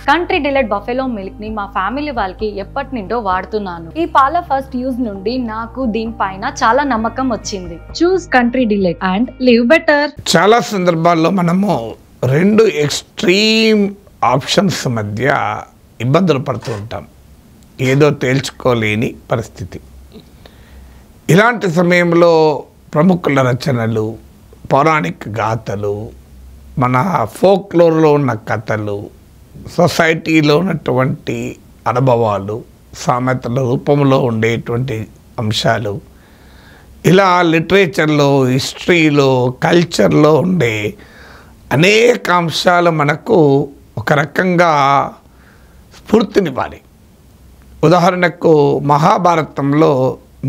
Country delight buffalo milk ని మా family వాళ్ళకి ఎప్పటి నుండో వాడుతున్నాను. ఈ పాల ఫస్ట్ యూజ్ నుండి నాకు దీనిపైన చాలా నమ్మకం వచ్చింది. Choose Country Delight and live better. చాలా సందర్భాల్లో మనము రెండు ఎక్స్ట్రీమ్ ఆప్షన్స్ మధ్య ఇబ్బందులు పడుతూ ఉంటాం. ఏదో తేల్చుకోలేని పరిస్థితి. ఇలాంటి సమయంలో ప్రముఖుల రచనలు, పౌరాణిక గాథలు, మన ఫోక్లోర్లో ఉన్న కథలు, సొసైటీలో ఉన్నటువంటి అనుభవాలు, సామెతల రూపంలో ఉండేటువంటి అంశాలు, ఇలా లిటరేచర్లో, హిస్టరీలో, కల్చర్లో ఉండే అనేక అంశాలు మనకు ఒక రకంగా స్ఫూర్తినివ్వాలి. ఉదాహరణకు మహాభారతంలో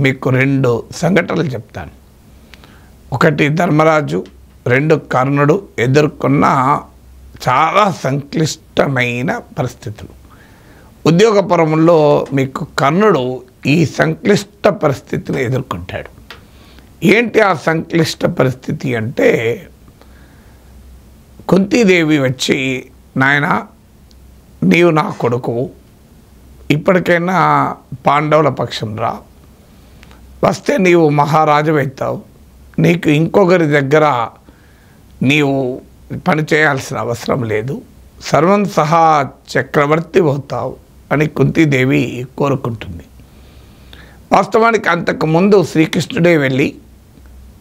మీకు రెండు సంఘటనలు చెప్తాను. ఒకటి ధర్మరాజు, రెండు కర్ణుడు ఎదుర్కొన్న చాలా సంక్లిష్టమైన పరిస్థితులు. ఉద్యోగపరంలో మీకు కర్ణుడు ఈ సంక్లిష్ట పరిస్థితిని ఎదుర్కొంటాడు. ఏంటి ఆ సంక్లిష్ట పరిస్థితి అంటే, కుంతీదేవి వచ్చి, నాయన నీవు నా కొడుకు, ఇప్పటికైనా పాండవుల పక్షం రా, వస్తే నీవు మహారాజు అవుతావు, నీకు ఇంకొకరి దగ్గర నీవు పని చేయాల్సిన అవసరం లేదు, సర్వం సహా చక్రవర్తి అవుతావు అని కుంతీదేవి కోరుకుంటుంది. వాస్తవానికి అంతకుముందు శ్రీకృష్ణుడే వెళ్ళి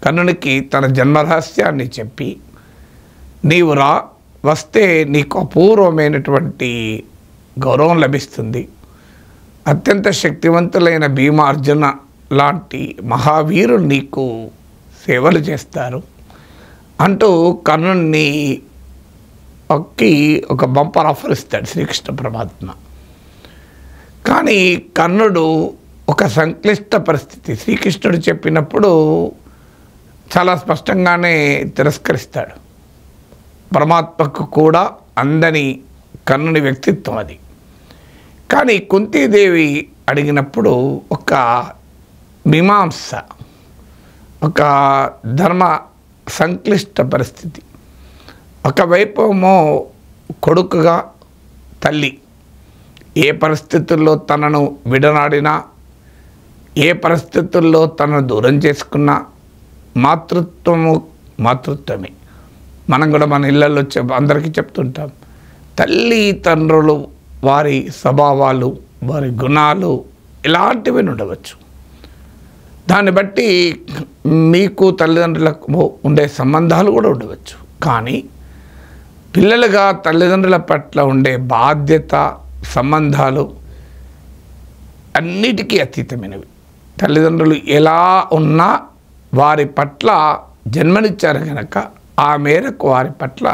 కర్ణునికి తన జన్మరహస్యాన్ని చెప్పి, నీవు రా, వస్తే నీకు అపూర్వమైనటువంటి గౌరవం లభిస్తుంది, అత్యంత శక్తివంతులైన భీమ, అర్జున లాంటి మహావీరులు నీకు సేవలు చేస్తారు అంటూ కర్ణుని పక్కి ఒక బంపర్ ఆఫర్ ఇస్తాడు శ్రీకృష్ణ పరమాత్మ. కానీ కర్ణుడు ఒక సంక్లిష్ట పరిస్థితి శ్రీకృష్ణుడు చెప్పినప్పుడు చాలా స్పష్టంగానే తిరస్కరిస్తాడు. పరమాత్మకు కూడా అందని కర్ణుని వ్యక్తిత్వం అది. కానీ కుంతీదేవి అడిగినప్పుడు ఒక మీమాంస, ఒక ధర్మ సంక్లిష్ట పరిస్థితి. ఒకవైపు ఏమో కొడుకుగా తల్లి ఏ పరిస్థితుల్లో తనను విడనాడినా, ఏ పరిస్థితుల్లో తనను దూరం చేసుకున్నా మాతృత్వమే. మనం కూడా మన ఇళ్ళల్లో అందరికీ చెప్తుంటాం, తల్లి తండ్రులు వారి స్వభావాలు, వారి గుణాలు ఇలాంటివి ఉండవచ్చు. దాన్ని బట్టి మీకు తల్లిదండ్రులకు ఉండే సంబంధాలు కూడా ఉండవచ్చు. కానీ పిల్లలుగా తల్లిదండ్రుల పట్ల ఉండే బాధ్యత, సంబంధాలు అన్నిటికీ అతీతమైనవి. తల్లిదండ్రులు ఎలా ఉన్నా వారి పట్ల జన్మనిచ్చారు కనుక ఆ మేరకు వారి పట్ల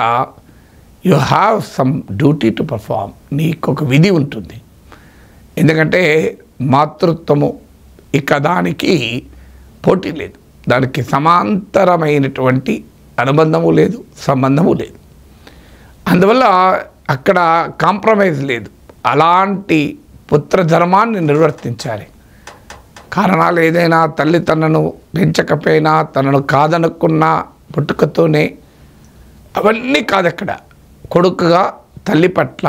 you have some duty to perform. నీకు ఒక విధి ఉంటుంది. ఎందుకంటే మాతృత్వము ఇక దానికి పోటీ లేదు, దానికి సమాంతరమైనటువంటి అనుబంధము లేదు, సంబంధము లేదు. అందువల్ల అక్కడ కాంప్రమైజ్ లేదు. అలాంటి పుత్ర ధర్మాన్ని నిర్వర్తించాలి. కారణాలు ఏదైనా, తల్లి తనను పెంచకపోయినా, తనను కాదనుకున్న పుట్టుకతోనే, అవన్నీ కాదు. అక్కడ కొడుకుగా తల్లి పట్ల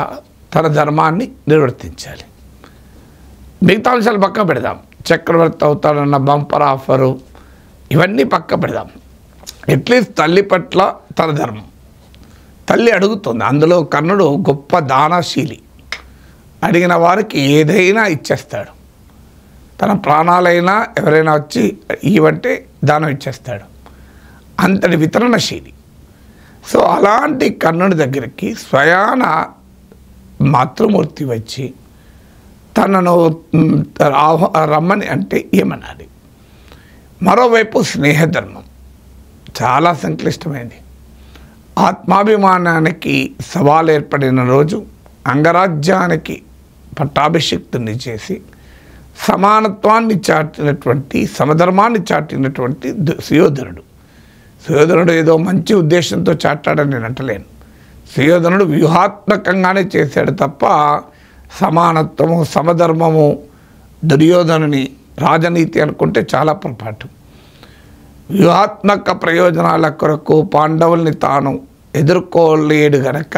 తన ధర్మాన్ని నిర్వర్తించాలి. మిగతా అంశాలు పక్క పెడదాం. చక్రవర్తి అవుతాడన్న బంపర్ ఆఫరు ఇవన్నీ పక్క పెడదాం. అట్లీస్ట్ తల్లి పట్ల తన ధర్మం. తల్లి అడుగుతుంది. అందులో కర్ణుడు గొప్ప దానశీలి. అడిగిన వారికి ఏదైనా ఇచ్చేస్తాడు. తన ప్రాణాలైనా ఎవరైనా వచ్చి ఇవంటే దానం ఇచ్చేస్తాడు. అంతటి వితరణశీలి. సో అలాంటి కర్ణుడి దగ్గరికి స్వయాన మాతృమూర్తి వచ్చి తనను రమ్మని అంటే ఏమనాలి? మరోవైపు స్నేహధర్మం చాలా సంక్లిష్టమైంది. ఆత్మాభిమానానికి సవాలు ఏర్పడిన రోజు అంగరాజ్యానికి పట్టాభిషిక్తుని చేసి సమానత్వాన్ని చాటినటువంటి, సమధర్మాన్ని చాటినటువంటి సుయోధనుడు. సుయోధనుడు ఏదో మంచి ఉద్దేశంతో చాటాడని నేను అంటలేను. సుయోధనుడు వ్యూహాత్మకంగానే చేశాడు తప్ప సమానత్వము, సమధర్మము, దుర్యోధనుని రాజనీతి అనుకుంటే చాలా పొరపాటు. వ్యూహాత్మక ప్రయోజనాల కొరకు పాండవుల్ని తాను ఎదుర్కోలేడు గనక,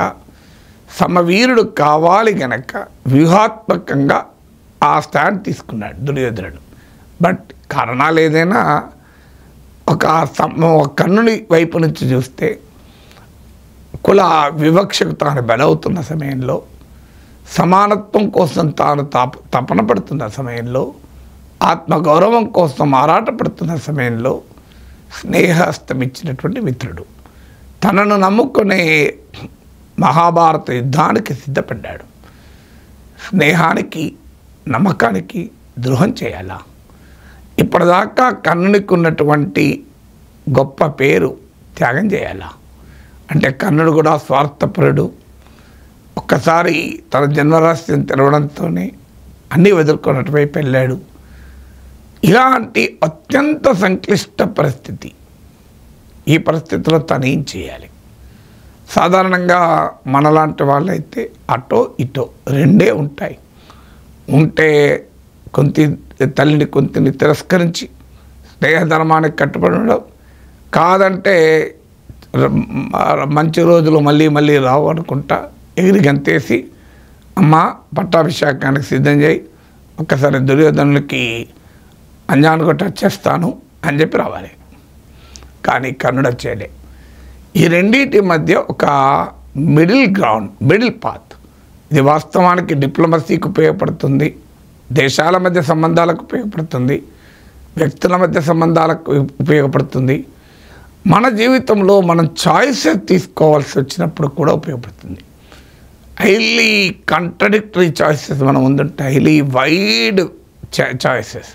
సమవీరుడు కావాలి గనక వ్యూహాత్మకంగా ఆ స్టాండ్ తీసుకున్నాడు దుర్యోధనుడు. బట్ కారణాలు ఏదైనా ఒక కర్ణుని వైపు నుంచి చూస్తే కుల వివక్షకు తాను బలవుతున్న సమయంలో, సమానత్వం కోసం తాను తపన పడుతున్న సమయంలో, ఆత్మగౌరవం కోసం ఆరాటపడుతున్న సమయంలో స్నేహస్తం ఇచ్చినటువంటి మిత్రుడు. తనను నమ్ముకునే మహాభారత యుద్ధానికి సిద్ధపడ్డాడు. స్నేహానికి, నమ్మకానికి ద్రోహం చేయాలా? ఇప్పటిదాకా కర్ణునికి ఉన్నటువంటి గొప్ప పేరు త్యాగం చేయాలా? అంటే కర్ణుడు కూడా స్వార్థపరుడు. ఒక్కసారి తన జన్మరహస్యం తెలవడంతోనే అన్నీ వదులుకున్నట్టు వైపు వెళ్ళాడు. ఇలాంటి అత్యంత సంక్లిష్ట పరిస్థితి. ఈ పరిస్థితిలో తను ఏం చేయాలి? సాధారణంగా మనలాంటి వాళ్ళైతే అటో ఇటో రెండే ఉంటాయి. ఉంటే తల్లిని తిరస్కరించి స్నేహధర్మానికి కట్టుబడి ఉండడం, కాదంటే మంచి రోజులు మళ్ళీ మళ్ళీ రావు అనుకుంటా ఎగిరి గంతేసి అమ్మ పట్టాభిషేకానికి సిద్ధం చేయి, ఒక్కసారి దుర్యోధనులకి అంజాను కొట్టి వచ్చేస్తాను అని చెప్పి రావాలి. కానీ కర్ణుడు వచ్చేలే. ఈ రెండింటి మధ్య ఒక మిడిల్ గ్రౌండ్, మిడిల్ పాత్. ఇది వాస్తవానికి డిప్లొమసీకి ఉపయోగపడుతుంది, దేశాల మధ్య సంబంధాలకు ఉపయోగపడుతుంది, వ్యక్తుల మధ్య సంబంధాలకు ఉపయోగపడుతుంది, మన జీవితంలో మనం చాయిసెస్ తీసుకోవాల్సి వచ్చినప్పుడు కూడా ఉపయోగపడుతుంది. హైలీ కాంట్రడిక్టరీ చాయిసెస్ మనం ముందుంటే హైలీ వైడ్ చాయిసెస్.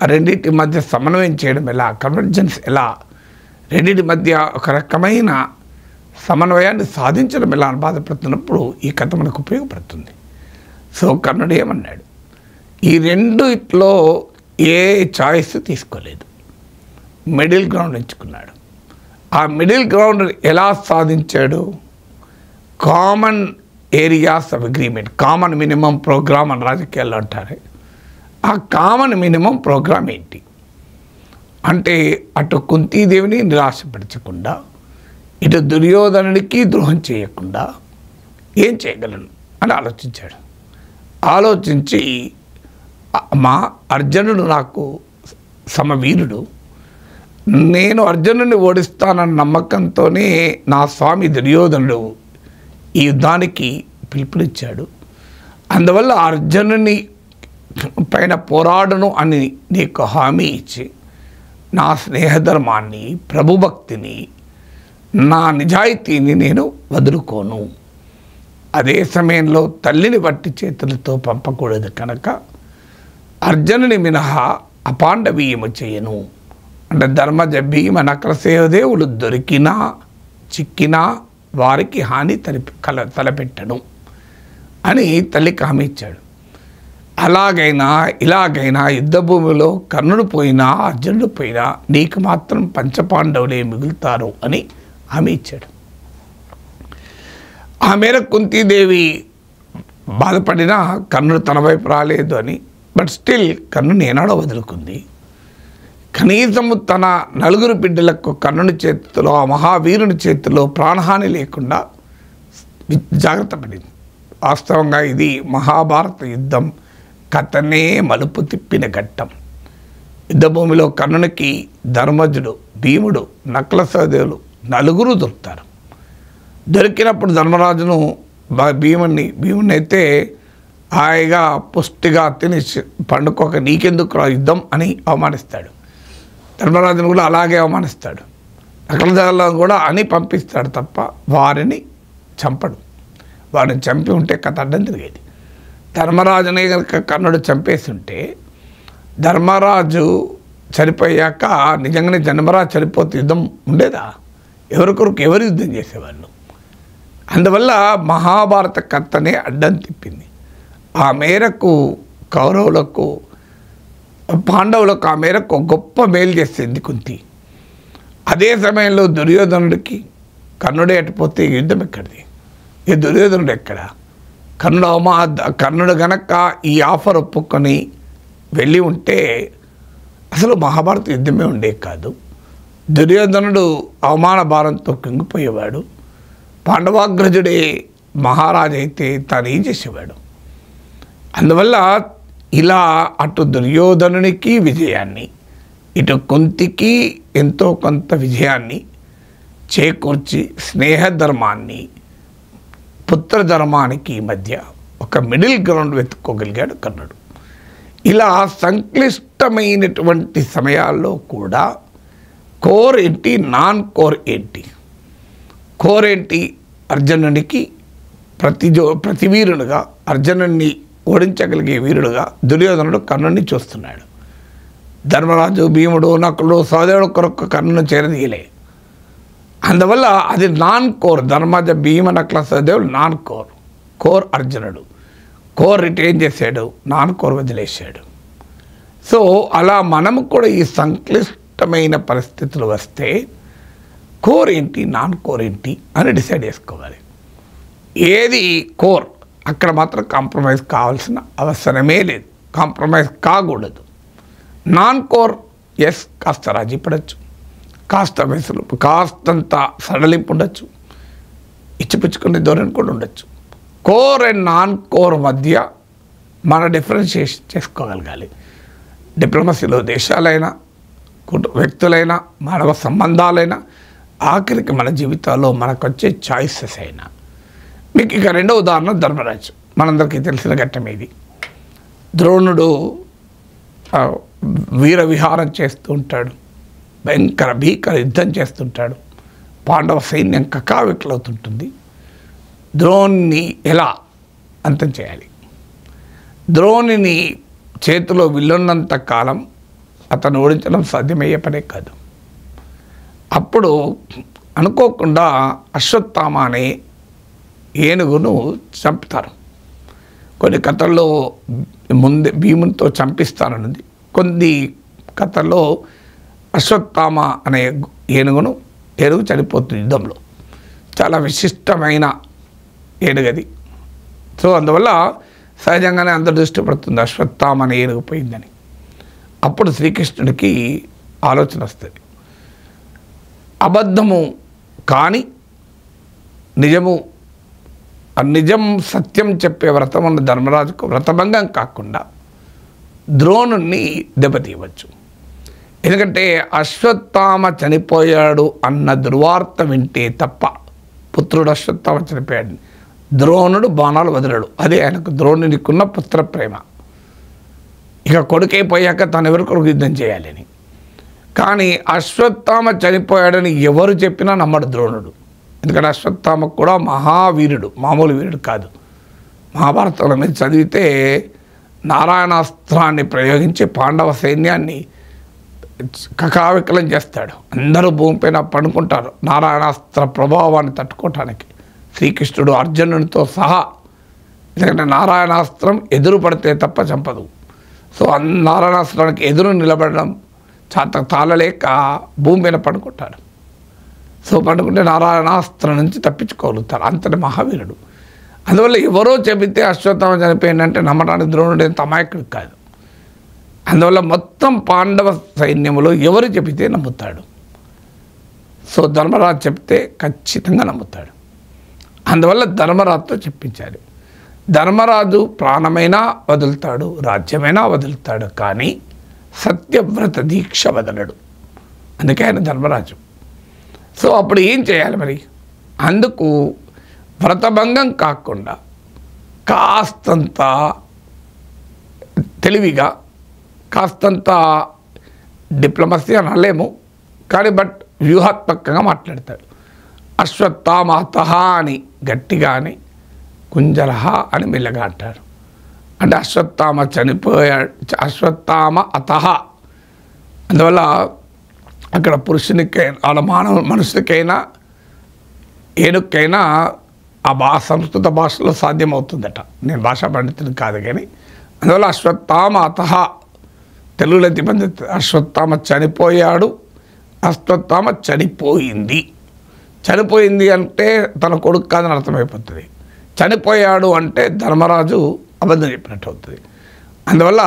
ఆ రెండింటి మధ్య సమన్వయం చేయడం ఎలా, కన్వర్జెన్స్ ఎలా, రెండింటి మధ్య ఒక రకమైన సమన్వయాన్ని సాధించడం ఎలా అని బాధపడుతున్నప్పుడు ఈ కథ మనకు ఉపయోగపడుతుంది. సో కర్ణుడు ఏమన్నాడు? ఈ రెండిట్లో ఏ చాయిస్ తీసుకోలేదు, మిడిల్ గ్రౌండ్ ఎంచుకున్నాడు. ఆ మిడిల్ గ్రౌండ్ ఎలా సాధించాడు? Common areas of agreement, common minimum programme అని రాజకీయాల్లో అంటారు. ఆ కామన్ మినిమం ప్రోగ్రామ్ ఏంటి అంటే, అటు కుంతీదేవిని నిరాశపరచకుండా, ఇటు దుర్యోధనుడికి ద్రోహం చేయకుండా ఏం చేయగలను అని ఆలోచించాడు. ఆలోచించి మా అర్జునుడు నాకు సమవీరుడు, నేను అర్జునుడిని ఓడిస్తానన్న నమ్మకంతోనే నా స్వామి దుర్యోధనుడు ఈ యుద్ధానికి పిలుపునిచ్చాడు. అందువల్ల అర్జునుని పైన పోరాడును అని నీకు హామీ ఇచ్చి నా స్నేహధర్మాన్ని, ప్రభుభక్తిని, నా నిజాయితీని నేను వదులుకోను. అదే సమయంలో తల్లిని వట్టి చేతులతో పంపకూడదు కనుక అర్జునుని మినహా అపాండవీయము చేయను. అంటే ధర్మజ భీమ నక్రసేవదేవులు దొరికినా చిక్కినా వారికి హాని తలపెట్టను అని తల్లికి హామీ ఇచ్చాడు. అలాగైనా ఇలాగైనా యుద్ధభూమిలో కర్ణుడు పోయినా అర్జునుడు పోయినా నీకు మాత్రం పంచపాండవులే మిగులుతారు అని హామీ ఇచ్చాడు. ఆ మేర కుంతీదేవి బాధపడినా కర్ణుడు తన వైపు రాలేదు అని. బట్ స్టిల్ కర్ణుని ఏనాడో వదులుకుంది. కనీసము తన నలుగురు బిడ్డలకు కర్ణుని చేతిలో, ఆ మహావీరుని చేతిలో ప్రాణహాని లేకుండా జాగ్రత్త పడింది. వాస్తవంగా ఇది మహాభారత యుద్ధం కథనే మలుపు తిప్పిన ఘట్టం. యుద్ధభూమిలో కర్ణునికి ధర్మజుడు, భీముడు, నకుల సహదేవులు నలుగురు దొరుకుతారు. దొరికినప్పుడు ధర్మరాజును భీముని అయితే హాయిగా పుష్టిగా తిని పండుకోక నీకెందుకు యుద్ధం అని అవమానిస్తాడు. ధర్మరాజును కూడా అలాగే అవమానిస్తాడు. నకులజాలను కూడా అని పంపిస్తాడు తప్ప వారిని చంపడు. వారిని చంపి ఉంటే కథ అడ్డం తిరిగేది. ధర్మరాజునే కనుక కర్ణుడు చంపేసి ఉంటే, ధర్మరాజు చనిపోయాక నిజంగానే ధర్మరాజు చనిపోతే యుద్ధం ఉండేదా? ఎవరికొరకు ఎవరు యుద్ధం చేసేవాళ్ళు? అందువల్ల మహాభారత కథనే అడ్డం తిప్పింది. ఆ మేరకు కౌరవులకు, పాండవులకు ఆ మేరకు గొప్ప మేలు చేసింది కుంతి. అదే సమయంలో దుర్యోధనుడికి కర్ణుడే అటుపోతే యుద్ధం ఎక్కడిది? ఈ దుర్యోధనుడు ఎక్కడ? కర్ణుడు గనక ఈ ఆఫర్ ఒప్పుకొని వెళ్ళి ఉంటే అసలు మహాభారత యుద్ధమే ఉండే కాదు. దుర్యోధనుడు అవమాన భారంతో కుంగిపోయేవాడు. పాండవాగ్రజుడే మహారాజు అయితే తాను ఏం చేసేవాడు. అందువల్ల ఇలా అటు దుర్యోధనునికి విజయాన్ని, ఇటు కుంతికి ఎంతో కొంత విజయాన్ని చేకూర్చి స్నేహధర్మాన్ని పుత్రధర్మానికి మధ్య ఒక మిడిల్ గ్రౌండ్ వెతుక్కోగలిగాడు కర్ణుడు. ఇలా సంక్లిష్టమైనటువంటి సమయాల్లో కూడా కోర్ ఏంటి, నాన్ కోర్ ఏంటి? కోర్ ఏంటి? అర్జునునికి ప్రతి వీరుడుగా, అర్జునుడిని ఓడించగలిగే వీరుడుగా దుర్యోధనుడు కర్ణుడిని చూస్తున్నాడు. ధర్మరాజు, భీముడు, నకులుడు, సహదేవుడు కొరకు కర్ణుని చేరదీయలే. అందువల్ల అది నాన్ కోర్. ధర్మరాజ, భీమ, నకుల, సహదేవుడు నాన్ కోర్. కోర్ అర్జునుడు. కోర్ రిటైన్ చేశాడు, నాన్ కోర్ వదిలేశాడు. సో అలా మనము కూడా ఈ సంక్లిష్టమైన పరిస్థితులు వస్తే కోర్ ఏంటి, నాన్ కోర్ ఏంటి అని డిసైడ్ చేసుకోవాలి. ఏది కోర్ అక్కడ మాత్రం కాంప్రమైజ్ కావాల్సిన అవసరమే లేదు, కాంప్రమైజ్ కాకూడదు. నాన్ కోర్ ఎస్, కాస్త రాజీ పడవచ్చు, కాస్త వెసులుపు, కాస్తంత సడలింపు ఉండొచ్చు, ఇచ్చిపుచ్చుకునే ధోరణి కూడా ఉండొచ్చు. కోర్ అండ్ నాన్ కోర్ మధ్య మన డిఫరెన్షియేషన్ చేసుకోగలగాలి. డిప్లొమసీలో దేశాలైనా, వ్యక్తులైనా, మానవ సంబంధాలైనా, ఆఖరికి మన జీవితాల్లో మనకు వచ్చే చాయిసెస్ అయినా. మీకు ఇక రెండో ఉదాహరణ ధర్మరాజు. మనందరికీ తెలిసిన ఘట్టం ఇది. ద్రోణుడు వీర విహారం చేస్తూ ఉంటాడు, భీకర యుద్ధం చేస్తుంటాడు. పాండవ సైన్యం కకావికలవుతుంటుంది. ద్రోణుని ఎలా అంతం చేయాలి? ద్రోణుని చేతిలో విల్లున్నంత కాలం అతను ఓడించడం సాధ్యమయ్యే పనే కాదు. అప్పుడు అనుకోకుండా అశ్వత్థామ అనే ఏనుగును చంపుతారు. కొన్ని కథల్లో ముందే భీమునితో చంపిస్తారన్నది, కొన్ని కథల్లో అశ్వత్థామ అనే ఏనుగు చనిపోతుంది యుద్ధంలో. చాలా విశిష్టమైన ఏనుగది. సో అందువల్ల సహజంగానే అందరు దృష్టి పడుతుంది అశ్వత్థామ అనే ఏనుగు పోయిందని. అప్పుడు శ్రీకృష్ణుడికి ఆలోచన వస్తుంది. అబద్ధము కానీ నిజం సత్యం చెప్పే వ్రతం ఉన్న ధర్మరాజుకు వ్రతభంగం కాకుండా ద్రోణుణ్ణి దెబ్బతీయవచ్చు. ఎందుకంటే అశ్వత్థామ చనిపోయాడు అన్న దుర్వార్త వింటే తప్ప, పుత్రుడు అశ్వత్థామ చనిపోయాడు, ద్రోణుడు బాణాలు వదలడు. అదే ఆయనకు ద్రోణునికున్న పుత్ర ప్రేమ. ఇక కొడుకైపోయాక తను ఎవరి కొరకు యుద్ధం చేయాలని. కానీ అశ్వత్థామ చనిపోయాడని ఎవరు చెప్పినా నమ్మడు ద్రోణుడు. ఎందుకంటే అశ్వత్థామ కూడా మహావీరుడు, మామూలు వీరుడు కాదు. మహాభారతంలో మీరు చదివితే నారాయణాస్త్రాన్ని ప్రయోగించి పాండవ సైన్యాన్ని కకావికలం చేస్తాడు. అందరూ భూమిపైన పడుకుంటారు నారాయణాస్త్ర ప్రభావాన్ని తట్టుకోవటానికి, శ్రీకృష్ణుడు అర్జునునితో సహా. ఎందుకంటే నారాయణాస్త్రం ఎదురు పడితే తప్ప చంపదు. సో నారాయణాస్త్రానికి ఎదురు నిలబడడం తాళలేక భూమి మీద పడుకుంటాడు. సో పడుకుంటే నారాయణాస్త్రం నుంచి తప్పించుకోగలుగుతారు. అంతటి మహావీరుడు. అందువల్ల ఎవరో చెబితే అశ్వత్థామ చనిపోయిందంటే నమ్మడానికి ద్రోణుడు ఎంత అమాయకుడు కాదు. అందువల్ల మొత్తం పాండవ సైన్యంలో ఎవరు చెబితే నమ్ముతాడు. సో ధర్మరాజు చెప్తే ఖచ్చితంగా నమ్ముతాడు. అందువల్ల ధర్మరాజుతో చెప్పించాలి. ధర్మరాజు ప్రాణమైనా వదులుతాడు, రాజ్యమైనా వదులుతాడు, కానీ సత్యవ్రత దీక్ష వదలడు. అందుకే ఆయన ధర్మరాజు. సో అప్పుడు ఏం చేయాలి మరి? అందుకు వ్రతభంగం కాకుండా కాస్తంత తెలివిగా, కాస్తంత డిప్లొమసీ అని అనలేము కానీ బట్ వ్యూహాత్మకంగా మాట్లాడతాడు. అశ్వత్థామతః అని గట్టిగా అని, కుంజరహ అని మెల్లగా అంటారు. అంటే అశ్వత్థామ చనిపోయాడు, అశ్వత్థామ అతః. అందువల్ల అక్కడ పురుషునికైనా, ఆడ మనుషునికైనా, ఏనుకైనా ఆ సంస్కృత భాషలో సాధ్యమవుతుందట. నేను భాషా పండితుని కాదు కానీ. అందువల్ల అశ్వత్థామ అతః తెలుగులో ఇబ్బంది. అశ్వత్థామ చనిపోయాడు, అశ్వత్థామ చనిపోయింది. చనిపోయింది అంటే తన కొడుకు కాదని అర్థమైపోతుంది. చనిపోయాడు అంటే ధర్మరాజు అబద్ధం చెప్పినట్టు అవుతుంది. అందువల్ల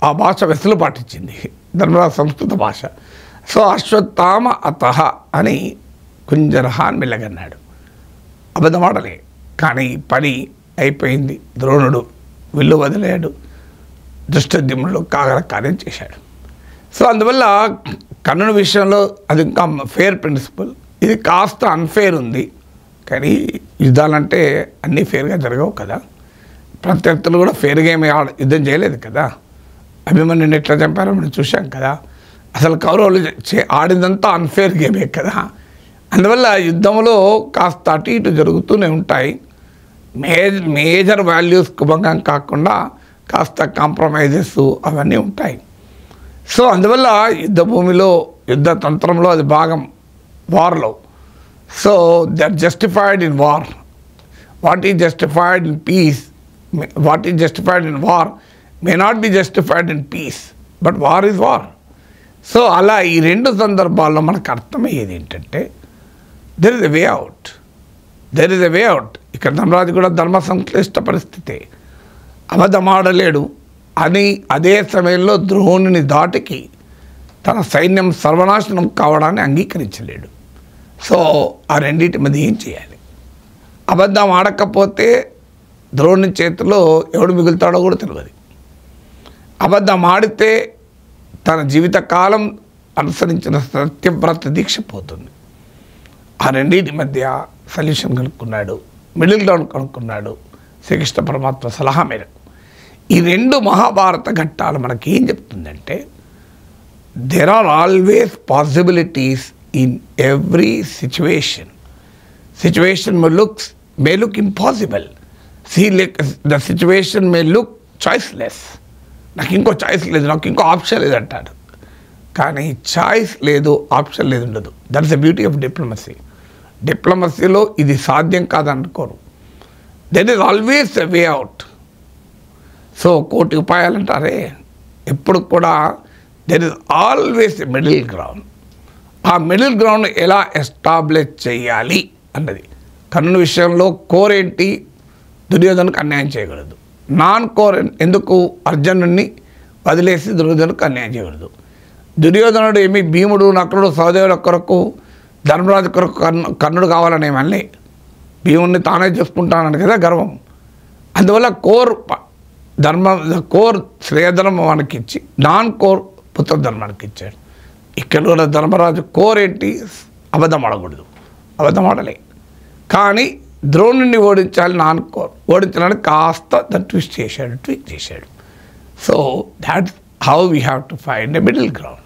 ఆ భాష వెసులుబాటు ఇచ్చింది ధర్మరాజు సంస్కృత భాష. సో అశ్వత్థామ అతః అని కుంజరహ అని మెల్లగన్నాడు. అబద్ధమాడలే, కానీ పని అయిపోయింది. ద్రోణుడు విల్లు వదిలేడు, దుష్టద్యుమ్నుడు కాగల కార్యం చేశాడు. సో అందువల్ల కర్ణుని విషయంలో అది ఇంకా ఫేర్ ప్రిన్సిపల్. ఇది కాస్త అన్ఫేర్ ఉంది, కానీ యుద్ధాలంటే అన్నీ ఫేర్గా జరగవు కదా. ప్రత్యర్థులు కూడా ఫేర్గా ఏమి యుద్ధం చేయలేదు కదా. అభిమన్యుని ఎట్లా చంపారో మనం చూసాం కదా. అసలు కౌరవులు ఆడిందంతా అన్ఫేర్ గేమే కదా. అందువల్ల యుద్ధంలో కాస్త అటు ఇటు జరుగుతూనే ఉంటాయి. మేజర్ వాల్యూస్కు భంగం కాకుండా కాస్త కాంప్రమైజెస్ అవన్నీ ఉంటాయి. సో అందువల్ల యుద్ధ భూమిలో యుద్ధ తంత్రంలో అది భాగం వార్లో. So they are justified in war. What is justified in peace, what is justified in war may not be justified in peace, but war is war. So అలా ఈ రెండు సందర్భాల్లో మనకు అర్థమయ్యేది ఏంటంటే there is a way out, there is a way out. ఇక్కడ ధర్మరాజు కూడా ధర్మ సంక్లిష్ట పరిస్థితి, అబద్ధమాడలేడు అని అదే సమయంలో ద్రోణుని దాటికి తన సైన్యం సర్వనాశనం కావడాన్ని అంగీకరించలేడు. సో ఆ రెండింటి మధ్య ఏం చేయాలి? అబద్ధం ఆడకపోతే ద్రోణుని చేతిలో ఎవడు మిగులుతాడో కూడా తెలియదు. అబద్ధం ఆడితే తన జీవితకాలం అనుసరించిన సత్యవ్రత దీక్ష పోతుంది. ఆ రెండింటి మధ్య సొల్యూషన్ కనుక్కున్నాడు, మిడిల్ గ్రౌండ్ కనుక్కున్నాడు శ్రీకృష్ణ పరమాత్మ సలహా మేరకు. ఈ రెండు మహాభారత ఘట్టాలు మనకి ఏం చెప్తుందంటే there are always possibilities in every situation. Situation may look impossible. See, the situation may look choiceless. నాకు ఇంకో చాయిస్ లేదు, నాకు ఇంకో ఆప్షన్ లేదు అంటాడు. కానీ చాయిస్ లేదు, ఆప్షన్ లేదు ఉండదు. That is the beauty of diplomacy. డిప్లొమసీలో ఇది సాధ్యం కాదనుకోరు. There is always a way out. So కోటి ఉపాయాలు అంటారే, ఎప్పుడు కూడా there is always a middle ground. ఆ మిడిల్ గ్రౌండ్ ఎలా ఎస్టాబ్లిష్ చేయాలి అన్నది. కర్ణుని విషయంలో కోర్ ఏంటి? దుర్యోధనకు అన్యాయం చేయకూడదు. నాన్ కోర్ ఎందుకు? అర్జునుడిని వదిలేసి దుర్యోధనకు అన్యాయం చేయకూడదు. దుర్యోధనుడు ఏమి భీముడు, నకులుడు, సహదేవుడు కొరకు, ధర్మరాజు కొరకు కర్ణుడు కావాలని ఏమనలే. భీముడిని తానే చేసుకుంటానని కదా గర్వం. అందువల్ల కోర్ కోర్ శ్రేయధర్మం మనకి ఇచ్చి నాన్ కోర్ పుత్రధర్మానికి ఇచ్చాడు. ఇక్కడ కూడా ధర్మరాజు కోర్ ఏంటి? అబద్ధం ఆడకూడదు, అబద్ధం ఆడలే. కానీ ద్రోణుడిని ఓడించాలి, నాన్ కోర్ ఓడించడానికి కాస్త ట్విస్ట్ చేశాడు, ట్వీక్ చేశాడు. So that's how we have to find a middle ground.